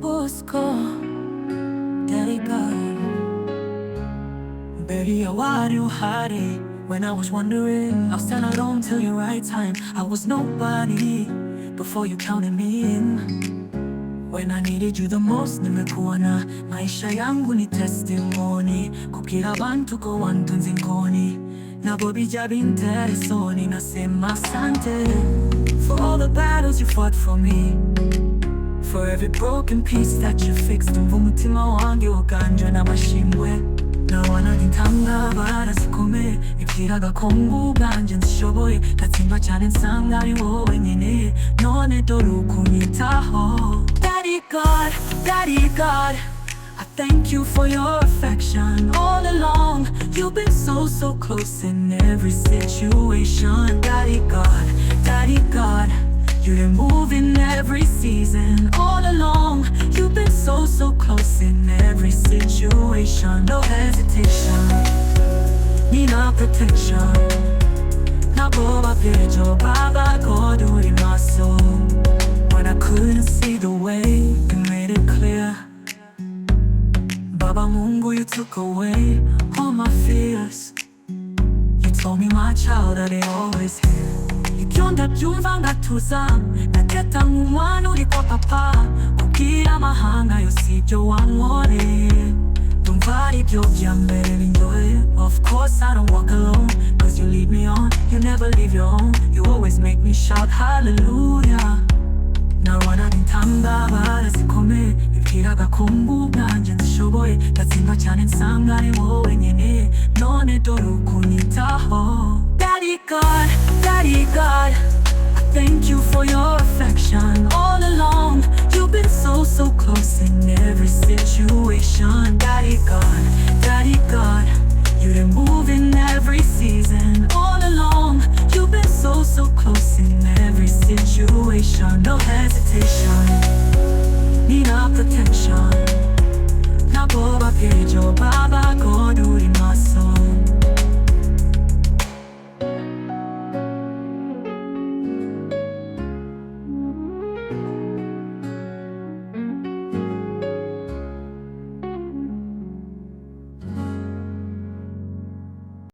bosico, Daddy God. Baby, why do you hide it? When I was wondering, I'll stand alone till your right time. I was nobody before you counted me in. When I needed you the most, nimekuona. Maisha yangu ni testimony. Kukira bantu ko wantu nzinkoni. Nabo bija binteresoni. Nasema asante for all the battles you fought for me, for every broken piece that you fixed. Umutima wange waganjwe n'amashimwe. Nawana nintanga barasikomeye. Ibwiraga ko ngubwanje nshoboye. Ndatsimba cyane nsanga ari wowe nyine. None dore ukunyitaho. Daddy God, Daddy God, I thank you for your affection all along. You've been so close in every situation. Daddy God, Daddy God, you didn't move in every season all along. You've been so close in every situation. No hesitation, nina protection. Naboba pejo baba God in my soul. When I couldn't see the way, you made it clear. Baba Mungu, you took away all my fears. You told me, my child, that they always here. Ikyonda byumva ngatuza, naketa nk'umwana uri kwa papa. Kubwira amahanga yose ibyo wankoreye, ndumva ari byo bya mbere binjoye. Of course I don't walk alone, cause you lead me on. You never leave your own, you always make me shout hallelujah. Nawana nintanga barasikomeye. Ibwiraga ko ngubwanje nshoboye. Ndatsimba cyane nsanga ari wowe nyine. None dore ukunyitaho. Daddy God, Daddy God, I thank you for your affection all along. You've been so close in every situation. Daddy God, Daddy God, you didn't move in every season all along. You've been so close in every situation. No hesitation, nina protection. Naboba pejo baba God in my soul.